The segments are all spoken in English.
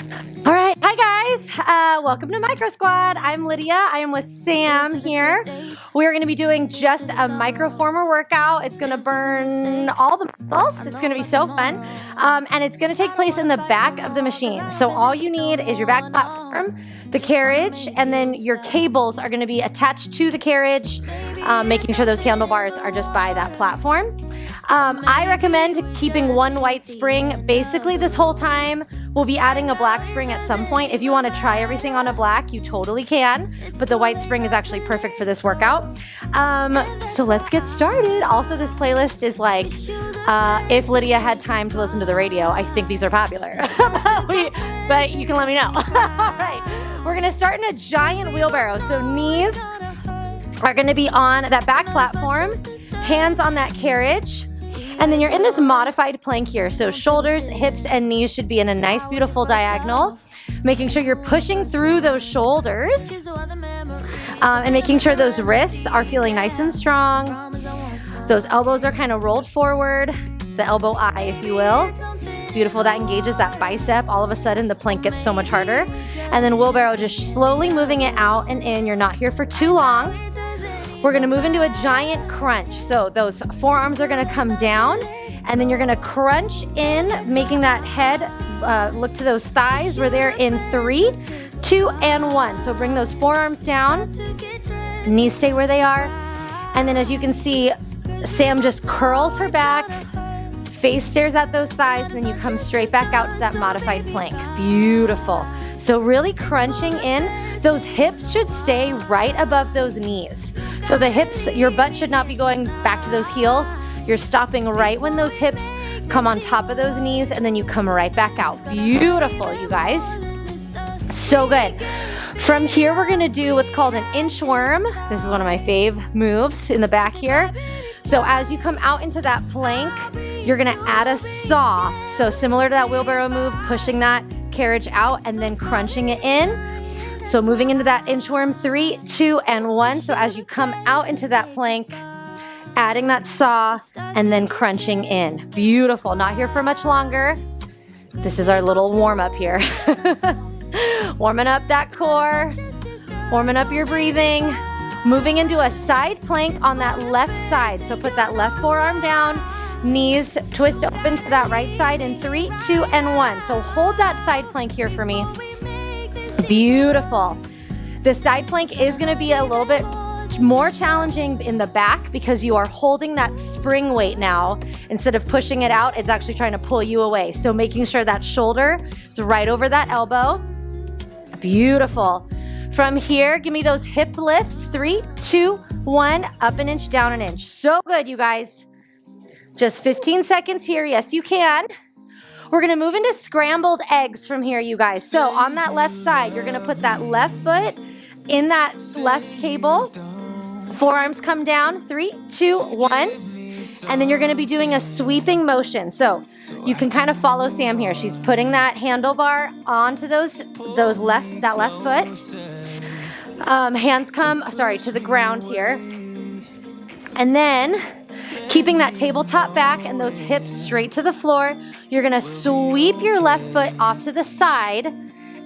All right, hi guys. Welcome to Micro Squad. I'm Lydia. I am with Sam here. We're going to be doing just a microformer workout. It's going to burn all the muscles. It's going to be so fun, and it's going to take place in the back of the machine. So all you need is your back platform, the carriage, and then your cables are going to be attached to the carriage, making sure those handlebars are just by that platform. I recommend keeping one white spring basically this whole time. We'll be adding a black spring at some point. If you want to try everything on a black, you totally can, but the white spring is actually perfect for this workout. So let's get started. Also, this playlist is like, if Lydia had time to listen to the radio, I think these are popular, but you can let me know. All right, we're gonna start in a giant wheelbarrow. So knees are gonna be on that back platform, hands on that carriage. And then you're in this modified plank here. So shoulders, hips, and knees should be in a nice, beautiful diagonal. Making sure you're pushing through those shoulders and making sure those wrists are feeling nice and strong. Those elbows are kind of rolled forward, the elbow eye, if you will. Beautiful, that engages that bicep. All of a sudden, the plank gets so much harder. And then wheelbarrow, just slowly moving it out and in. You're not here for too long. We're gonna move into a giant crunch. So those forearms are gonna come down and then you're gonna crunch in, making that head look to those thighs. We're there in 3, 2, and 1. So bring those forearms down, knees stay where they are. And then as you can see, Sam just curls her back, face stares at those thighs, and then you come straight back out to that modified plank. Beautiful. So really crunching in. Those hips should stay right above those knees. So the hips, your butt should not be going back to those heels. You're stopping right when those hips come on top of those knees, and then you come right back out. Beautiful, you guys. So good. From here, we're gonna do what's called an inchworm. This is one of my fave moves in the back here. So as you come out into that plank, you're gonna add a saw. So similar to that wheelbarrow move, pushing that carriage out and then crunching it in. So moving into that inchworm, 3, 2, and 1. So as you come out into that plank, adding that saw and then crunching in. Beautiful, not here for much longer. This is our little warm up here. Warming up that core, warming up your breathing. Moving into a side plank on that left side. So put that left forearm down, knees twist open to that right side in 3, 2, and 1. So hold that side plank here for me. Beautiful. The side plank is going to be a little bit more challenging in the back because you are holding that spring weight now. Instead of pushing it out, it's actually trying to pull you away. So making sure that shoulder is right over that elbow. Beautiful. From here, give me those hip lifts. 3, 2, 1, up an inch, down an inch. So good, you guys. Just 15 seconds here. Yes, you can. We're gonna move into scrambled eggs from here, you guys. So on that left side, you're gonna put that left foot in that left cable. Forearms come down, 3, 2, 1. And then you're gonna be doing a sweeping motion. So you can kind of follow Sam here. She's putting that handlebar onto that left foot. Hands come, to the ground here. And then keeping that tabletop back and those hips straight to the floor, you're gonna sweep your left foot off to the side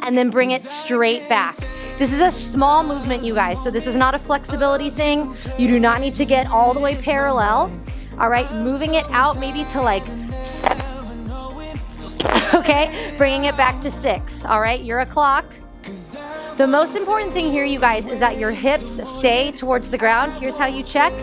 and then bring it straight back. This is a small movement, you guys, so this is not a flexibility thing. You do not need to get all the way parallel. All right, moving it out maybe to like 7. Okay, bringing it back to 6. All right, you're a clock. The most important thing here, you guys, is that your hips stay towards the ground. Here's how you check.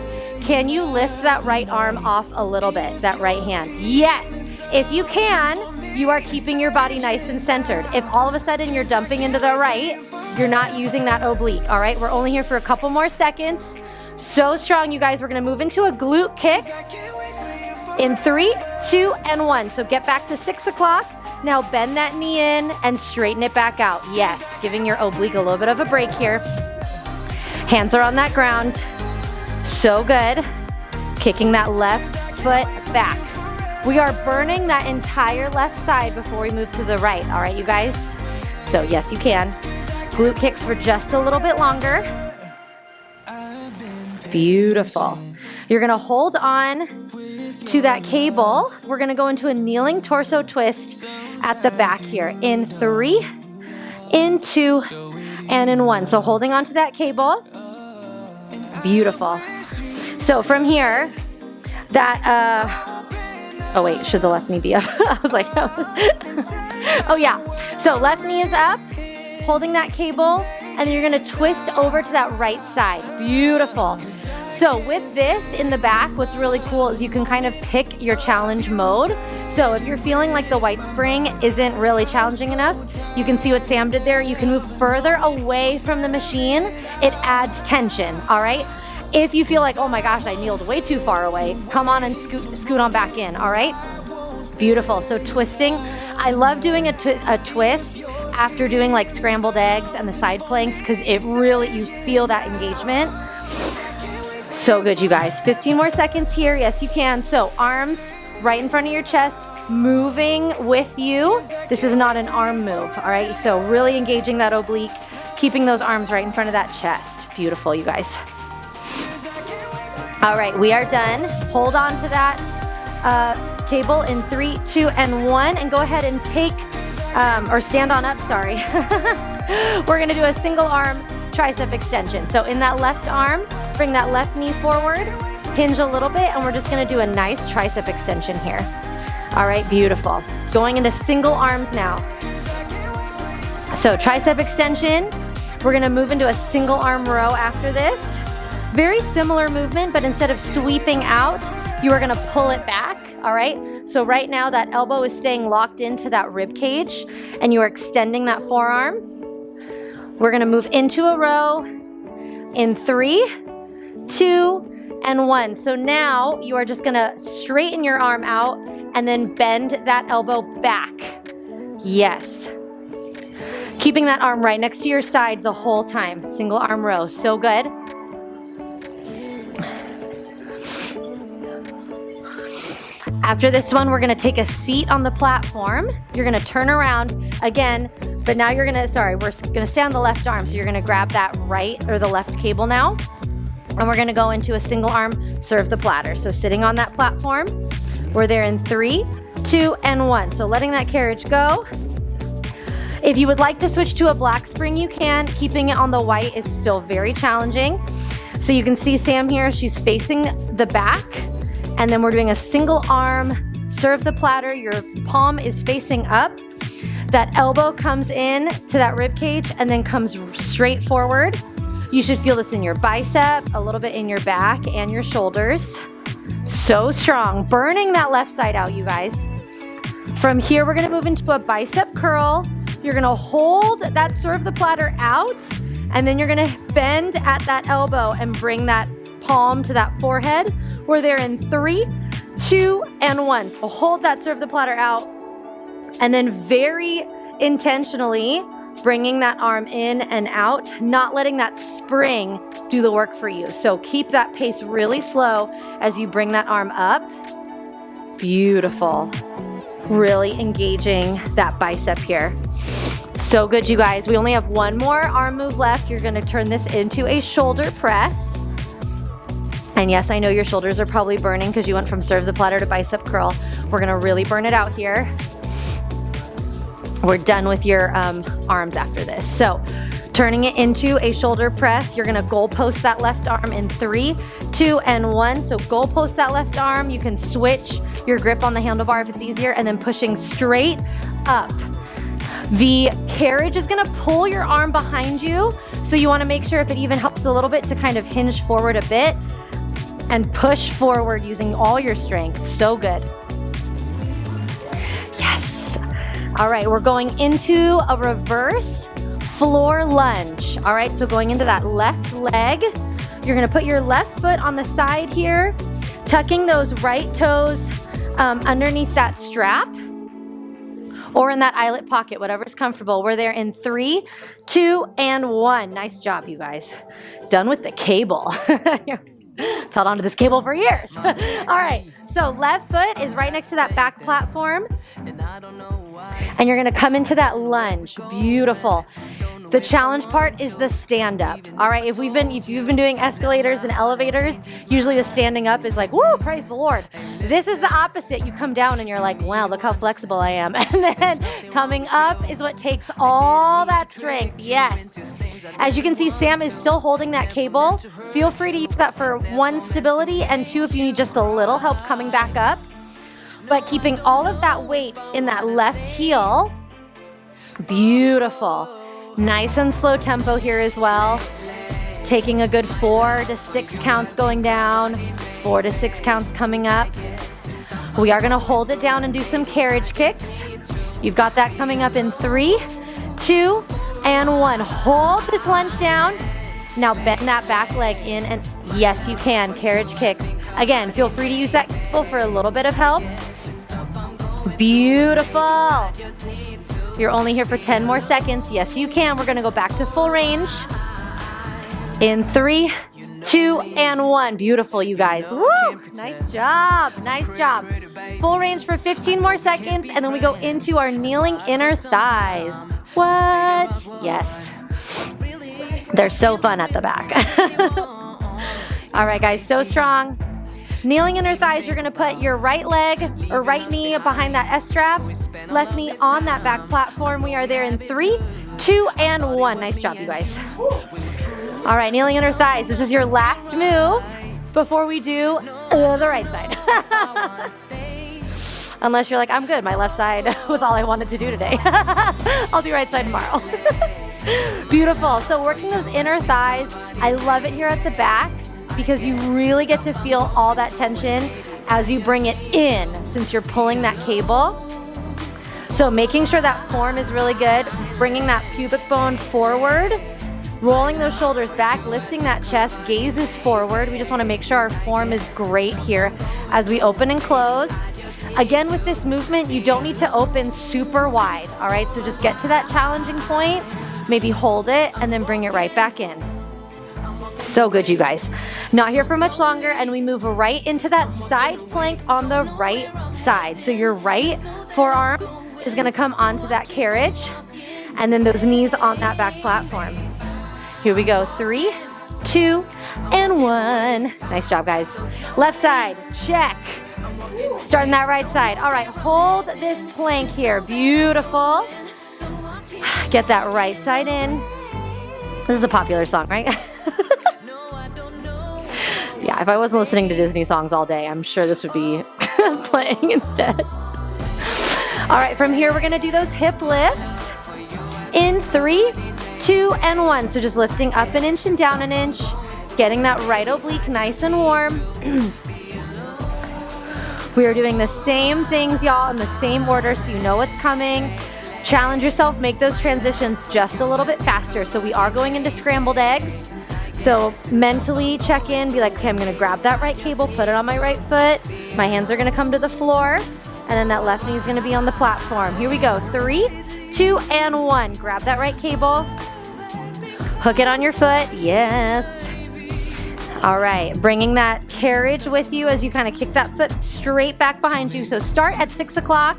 Can you lift that right arm off a little bit, that right hand? Yes. If you can, you are keeping your body nice and centered. If all of a sudden you're dumping into the right, you're not using that oblique, all right? We're only here for a couple more seconds. So strong, you guys. We're gonna move into a glute kick in 3, 2, and 1. So get back to 6 o'clock. Now bend that knee in and straighten it back out. Yes, giving your oblique a little bit of a break here. Hands are on that ground. So good. Kicking that left foot back. We are burning that entire left side before we move to the right. All right, you guys? So yes, you can. Glute kicks for just a little bit longer. Beautiful. You're gonna hold on to that cable, we're gonna go into a kneeling torso twist at the back here. In 3, in 2, and in 1. So holding onto that cable. Beautiful. So from here, oh wait, should the left knee be up? I was like, oh yeah. So left knee is up, holding that cable, and then you're gonna twist over to that right side. Beautiful. So with this in the back, what's really cool is you can kind of pick your challenge mode. So if you're feeling like the white spring isn't really challenging enough, you can see what Sam did there. You can move further away from the machine. It adds tension, all right? If you feel like, oh my gosh, I kneeled way too far away, come on and scoot on back in, all right? Beautiful. So twisting. I love doing a twist after doing like scrambled eggs and the side planks because it really, you feel that engagement. So good, you guys. 15 more seconds here. Yes, you can. So arms right in front of your chest, moving with you. This is not an arm move, all right? So really engaging that oblique, keeping those arms right in front of that chest. Beautiful, you guys. All right, we are done. Hold on to that cable in 3, 2, and 1, and go ahead and take, or stand on up, sorry. We're gonna do a single arm tricep extension. So in that left arm, bring that left knee forward, hinge a little bit, and we're just gonna do a nice tricep extension here. All right, beautiful. Going into single arms now. So tricep extension, we're gonna move into a single arm row after this. Very similar movement, but instead of sweeping out, you are gonna pull it back, all right? So right now that elbow is staying locked into that rib cage and you are extending that forearm. We're gonna move into a row in 3, 2, and 1. So now you are just gonna straighten your arm out and then bend that elbow back. Yes. Keeping that arm right next to your side the whole time. Single arm row, so good. After this one, we're gonna take a seat on the platform. You're gonna turn around again, but now we're gonna stay on the left arm. So you're gonna grab that right or the left cable now, and we're gonna go into a single arm serve the platter. So sitting on that platform, we're there in 3, 2, and 1. So letting that carriage go. If you would like to switch to a black spring, you can. Keeping it on the white is still very challenging. So you can see Sam here, she's facing the back. And then we're doing a single arm, serve the platter. Your palm is facing up. That elbow comes in to that rib cage and then comes straight forward. You should feel this in your bicep, a little bit in your back and your shoulders. So strong, burning that left side out, you guys. From here, we're gonna move into a bicep curl. You're gonna hold that serve the platter out, and then you're gonna bend at that elbow and bring that palm to that forehead. We're there in 3, 2, and 1. So hold that serve the platter out, and then very intentionally bringing that arm in and out, not letting that spring do the work for you. So keep that pace really slow as you bring that arm up. Beautiful. Really engaging that bicep here. So good, you guys. We only have one more arm move left. You're gonna turn this into a shoulder press. And yes, I know your shoulders are probably burning because you went from serve the platter to bicep curl. We're gonna really burn it out here. We're done with your arms after this. So turning it into a shoulder press, you're gonna goal post that left arm in 3, 2, and 1. So goal post that left arm. You can switch your grip on the handlebar if it's easier, and then pushing straight up. The carriage is gonna pull your arm behind you. So you wanna make sure if it even helps a little bit to kind of hinge forward a bit and push forward using all your strength. So good. Yes. All right, we're going into a reverse floor lunge. All right, so going into that left leg, you're gonna put your left foot on the side here, tucking those right toes underneath that strap or in that eyelet pocket, whatever's comfortable. We're there in 3, 2, and 1. Nice job, you guys. Done with the cable. Held onto this cable for years. All right, so left foot is right next to that back platform. And you're gonna come into that lunge. Beautiful. The challenge part is the stand up. All right, if you've been doing escalators and elevators, usually the standing up is like, woo, praise the Lord. This is the opposite. You come down and you're like, wow, look how flexible I am. And then coming up is what takes all that strength. Yes. As you can see, Sam is still holding that cable. Feel free to use that for 1, stability, and 2, if you need just a little help coming back up. But keeping all of that weight in that left heel. Beautiful. Nice and slow tempo here as well. Taking a good 4 to 6 counts going down, 4 to 6 counts coming up. We are gonna hold it down and do some carriage kicks. You've got that coming up in 3, 2, and 1. Hold this lunge down. Now bend that back leg in, and yes, you can, carriage kicks. Again, feel free to use that cable for a little bit of help. Beautiful. You're only here for 10 more seconds. Yes, you can. We're gonna go back to full range. In 3, 2, and 1. Beautiful, you guys. Woo! Nice job. Nice job. Full range for 15 more seconds, and then we go into our kneeling inner thighs. What? Yes. They're so fun at the back. All right, guys, so strong. Kneeling inner thighs, you're gonna put your right leg or right knee behind that S-strap, left knee on that back platform. We are there in 3, 2, and 1. Nice job, you guys. All right, kneeling inner thighs. This is your last move before we do the right side. Unless you're like, I'm good. My left side was all I wanted to do today. I'll do right side tomorrow. Beautiful. So working those inner thighs, I love it here at the back because you really get to feel all that tension as you bring it in since you're pulling that cable. So making sure that form is really good, bringing that pubic bone forward, rolling those shoulders back, lifting that chest, gaze is forward. We just want to make sure our form is great here as we open and close. Again, with this movement, you don't need to open super wide, all right? So just get to that challenging point, maybe hold it, and then bring it right back in. So good, you guys. Not here for much longer, and we move right into that side plank on the right side. So your right forearm is gonna come onto that carriage, and then those knees on that back platform. Here we go, 3, 2, and 1. Nice job, guys. Left side, check. Starting that right side. All right, hold this plank here. Beautiful. Get that right side in. This is a popular song, right? Yeah, if I wasn't listening to Disney songs all day, I'm sure this would be playing instead. All right, from here, we're gonna do those hip lifts in 3, 2, and 1. So just lifting up an inch and down an inch, getting that right oblique nice and warm. We are doing the same things, y'all, in the same order so you know what's coming. Challenge yourself, make those transitions just a little bit faster. So we are going into scrambled eggs. So mentally check in, be like, okay, I'm gonna grab that right cable, put it on my right foot. My hands are gonna come to the floor, and then that left knee is gonna be on the platform. Here we go, 3, 2, and 1. Grab that right cable, hook it on your foot, yes. All right, bringing that carriage with you as you kind of kick that foot straight back behind you. So start at 6 o'clock,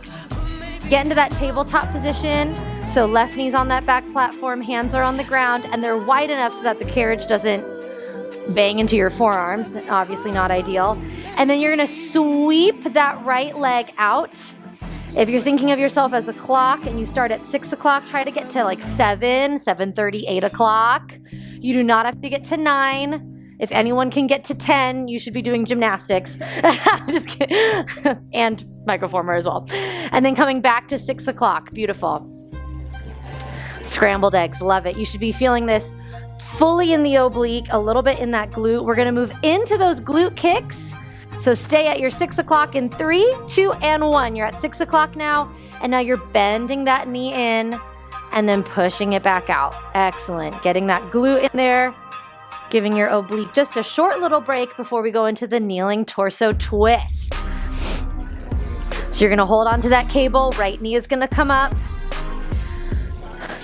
get into that tabletop position. So left knee's on that back platform, hands are on the ground, and they're wide enough so that the carriage doesn't bang into your forearms, obviously not ideal. And then you're gonna sweep that right leg out. If you're thinking of yourself as a clock and you start at 6 o'clock, try to get to like 7, 7:30, 8 o'clock. You do not have to get to 9. If anyone can get to 10, you should be doing gymnastics. Just kidding. And microformer as well. And then coming back to 6 o'clock. Beautiful. Scrambled eggs. Love it. You should be feeling this fully in the oblique, a little bit in that glute. We're going to move into those glute kicks. So stay at your 6 o'clock in 3, 2, and 1. You're at 6 o'clock now. And now you're bending that knee in and then pushing it back out. Excellent. Getting that glute in there. Giving your oblique just a short little break before we go into the kneeling torso twist. So you're gonna hold onto that cable, right knee is gonna come up.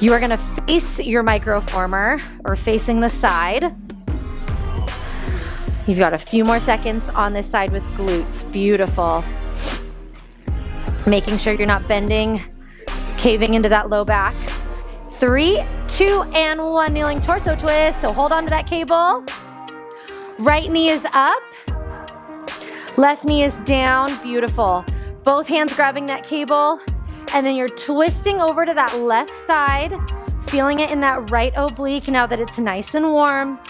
You are gonna face your microformer or facing the side. You've got a few more seconds on this side with glutes. Beautiful. Making sure you're not bending, caving into that low back. 3, 2, and 1. Kneeling torso twist. So hold on to that cable. Right knee is up. Left knee is down. Beautiful. Both hands grabbing that cable. And then you're twisting over to that left side, feeling it in that right oblique now that it's nice and warm.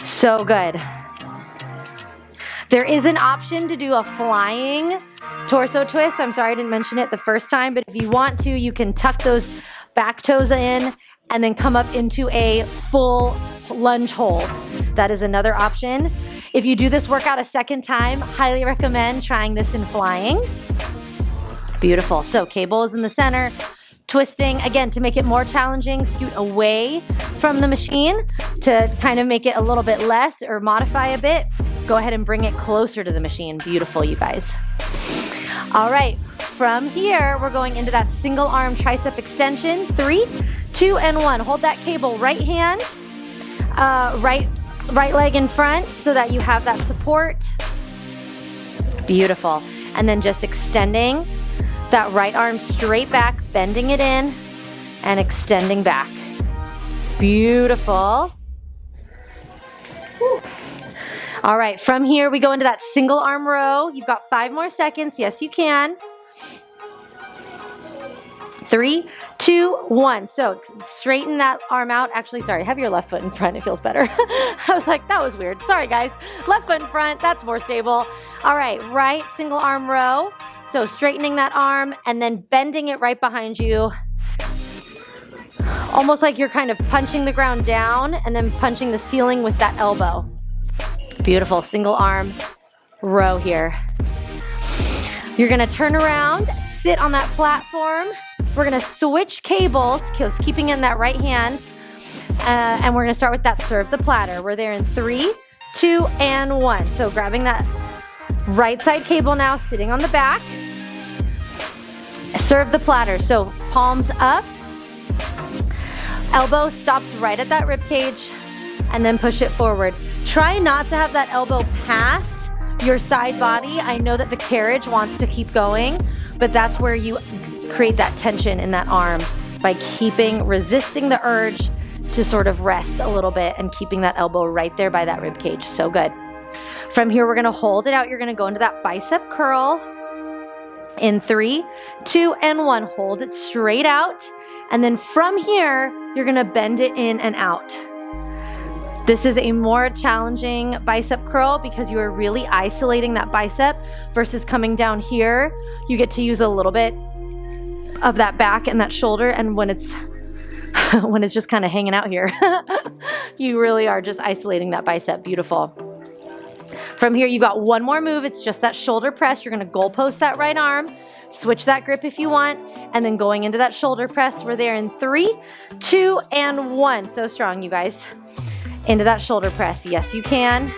So good. There is an option to do a flying torso twist. I'm sorry I didn't mention it the first time, but if you want to, you can tuck those back toes in and then come up into a full lunge hold. That is another option. If you do this workout a second time, highly recommend trying this in flying. Beautiful. So cable is in the center, twisting. Again, to make it more challenging, scoot away from the machine to kind of make it a little bit less or modify a bit. Go ahead and bring it closer to the machine. Beautiful, you guys. All right, from here, we're going into that single arm tricep extension. 3, 2, and 1. Hold that cable, right hand, right leg in front so that you have that support. Beautiful. And then just extending that right arm straight back, bending it in and extending back. Beautiful. Whew. All right, from here we go into that single arm row. You've got 5 more seconds. Yes, you can. 3, 2, 1. So straighten that arm out. Actually, sorry, have your left foot in front. It feels better. I was like, that was weird. Sorry, guys. Left foot in front. That's more stable. All right, right single arm row. So straightening that arm and then bending it right behind you. Almost like you're kind of punching the ground down and then punching the ceiling with that elbow. Beautiful. Single arm row here. You're going to turn around, sit on that platform. We're going to switch cables, keeping it in that right hand. And we're going to start with that serve the platter. We're there in 3, 2, and 1. So grabbing that right side cable now, sitting on the back. Serve the platter. So palms up. Elbow stops right at that rib cage. And then push it forward. Try not to have that elbow pass your side body. I know that the carriage wants to keep going, but that's where you create that tension in that arm by resisting the urge to sort of rest a little bit and keeping that elbow right there by that rib cage. So good. From here, we're going to hold it out. You're going to go into that bicep curl in 3, 2, and 1. Hold it straight out. And then from here, you're going to bend it in and out. This is a more challenging bicep curl because you are really isolating that bicep versus coming down here. You get to use a little bit of that back and that shoulder, and when it's just kind of hanging out here, you really are just isolating that bicep. Beautiful. From here, you've got one more move. It's just that shoulder press. You're going to goalpost that right arm, switch that grip if you want, and then going into that shoulder press. We're there in 3, 2, and 1. So strong, you guys. Into that shoulder press. Yes, you can.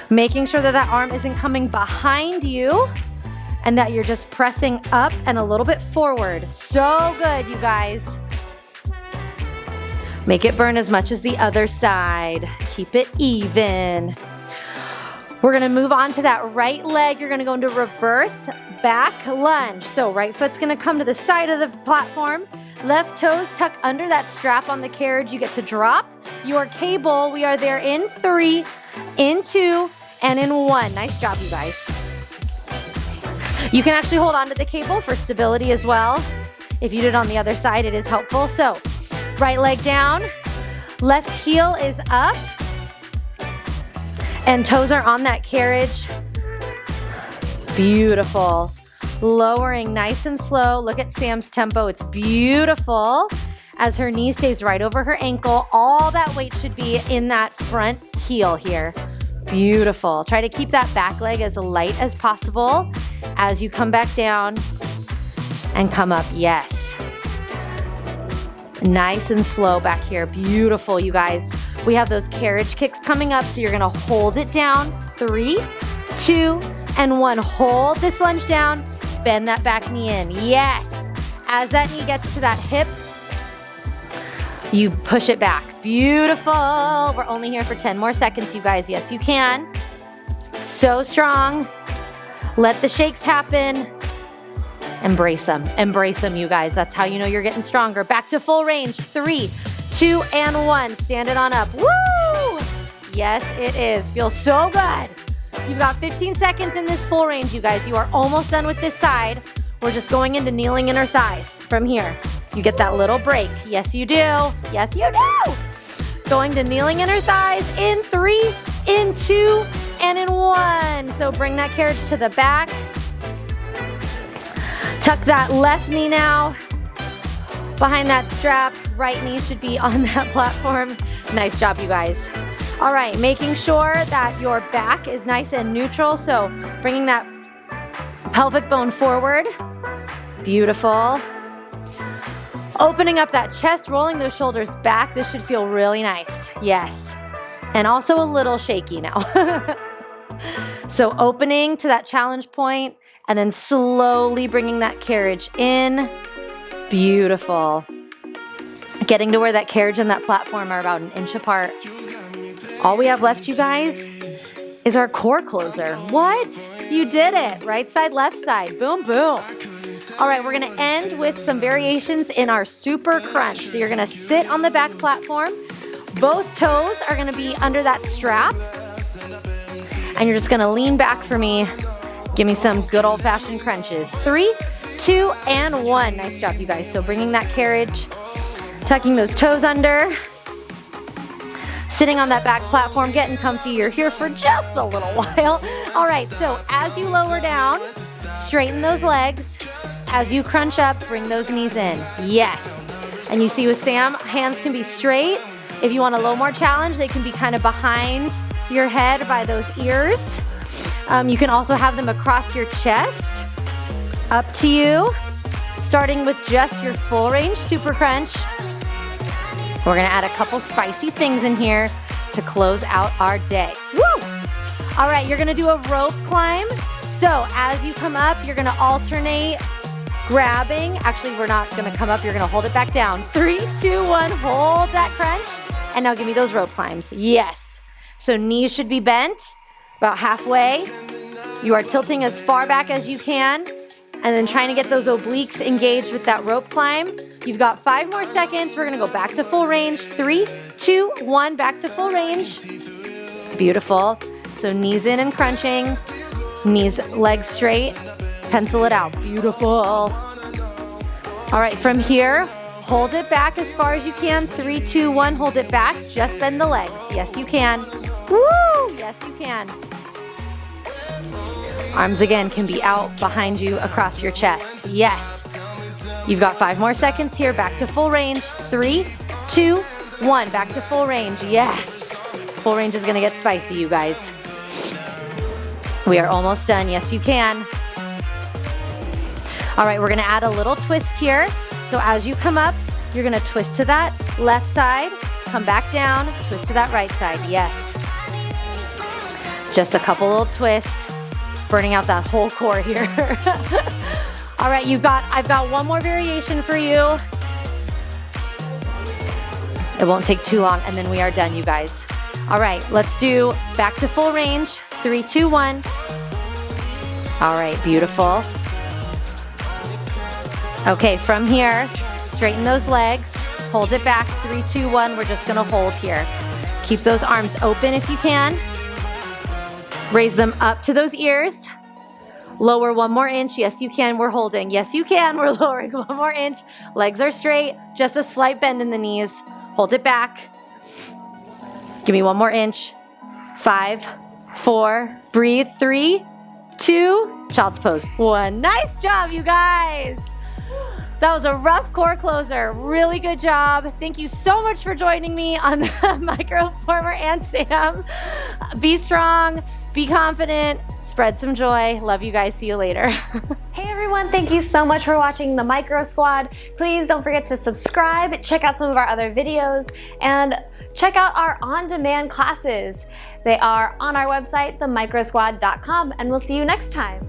Making sure that that arm isn't coming behind you and that you're just pressing up and a little bit forward. So good, you guys. Make it burn as much as the other side. Keep it even. We're gonna move on to that right leg. You're gonna go into reverse back lunge. So right foot's gonna come to the side of the platform. Left toes tuck under that strap on the carriage. You get to drop your cable. We are there in 3, in 2, and in 1. Nice job, you guys. You can actually hold on to the cable for stability as well. If you did it on the other side, it is helpful. So right leg down, left heel is up, and toes are on that carriage. Beautiful. Lowering nice and slow. Look at Sam's tempo. It's beautiful as her knee stays right over her ankle. All that weight should be in that front heel here. Beautiful. Try to keep that back leg as light as possible as you come back down and come up. Yes. Nice and slow back here. Beautiful, you guys. We have those carriage kicks coming up, so you're going to hold it down. 3, 2, and 1. Hold this lunge down. Bend that back knee in. Yes. As that knee gets to that hip, you push it back. Beautiful. We're only here for 10 more seconds, you guys. Yes, you can. So strong. Let the shakes happen. Embrace them, you guys. That's how you know you're getting stronger. Back to full range. 3, 2, and 1. Stand it on up. Woo! Yes, it is. Feels so good. You've got 15 seconds in this full range, you guys. You are almost done with this side. We're just going into kneeling inner thighs from here. You get that little break. Yes, you do. Yes, you do. Going to kneeling inner thighs in 3, in 2, and in 1. So bring that carriage to the back. Tuck that left knee now behind that strap. Right knee should be on that platform. Nice job, you guys. All right, making sure that your back is nice and neutral. So bringing that pelvic bone forward. Beautiful. Opening up that chest, rolling those shoulders back. This should feel really nice. Yes. And also a little shaky now. So opening to that challenge point and then slowly bringing that carriage in. Beautiful. Getting to where that carriage and that platform are about an inch apart. All we have left, you guys, is our core closer. What? You did it. Right side, left side. Boom, boom. All right, we're gonna end with some variations in our super crunch. So you're gonna sit on the back platform. Both toes are gonna be under that strap. And you're just gonna lean back for me. Give me some good old-fashioned crunches. 3, 2, and 1. Nice job, you guys. So bringing that carriage, tucking those toes under, sitting on that back platform, getting comfy. You're here for just a little while. All right, so as you lower down, straighten those legs. As you crunch up, bring those knees in. Yes. And you see with Sam, hands can be straight. If you want a little more challenge, they can be kind of behind your head by those ears. You can also have them across your chest. Up to you. Starting with just your full range super crunch. We're gonna add a couple spicy things in here to close out our day. Woo! All right, you're gonna do a rope climb. So as you come up, you're gonna alternate grabbing. Actually, we're not gonna come up, you're gonna hold it back down. 3, 2, 1, hold that crunch. And now give me those rope climbs. Yes. So knees should be bent about halfway. You are tilting as far back as you can and then trying to get those obliques engaged with that rope climb. You've got 5 more seconds. We're gonna go back to full range. 3, 2, 1, back to full range. Beautiful. So knees in and crunching. Knees, legs straight. Pencil it out. Beautiful. All right, from here, hold it back as far as you can. 3, 2, 1, hold it back. Just bend the legs. Yes, you can. Woo! Yes, you can. Arms again can be out behind you across your chest. Yes. You've got 5 more seconds here. Back to full range. 3, 2, 1. Back to full range. Yes. Full range is gonna get spicy, you guys. We are almost done. Yes, you can. All right, we're gonna add a little twist here. So as you come up, you're gonna twist to that left side, come back down, twist to that right side. Yes. Just a couple little twists, burning out that whole core here. All right, I've got one more variation for you. It won't take too long, and then we are done, you guys. All right, let's do back to full range. 3, 2, 1. All right, beautiful. Okay, from here, straighten those legs, hold it back. 3, 2, 1. We're just gonna hold here. Keep those arms open if you can. Raise them up to those ears. Lower 1 more inch. Yes, you can. We're holding. Yes, you can. We're lowering 1 more inch. Legs are straight. Just a slight bend in the knees. Hold it back. Give me 1 more inch. 5, 4, breathe. 3, 2, child's pose. 1. Nice job, you guys. That was a rough core closer. Really good job. Thank you so much for joining me on the Microformer and Sam. Be strong, be confident, spread some joy. Love you guys. See you later. Hey everyone, thank you so much for watching the Micro Squad. Please don't forget to subscribe, check out some of our other videos, and check out our on-demand classes. They are on our website, themicrosquad.com, and we'll see you next time.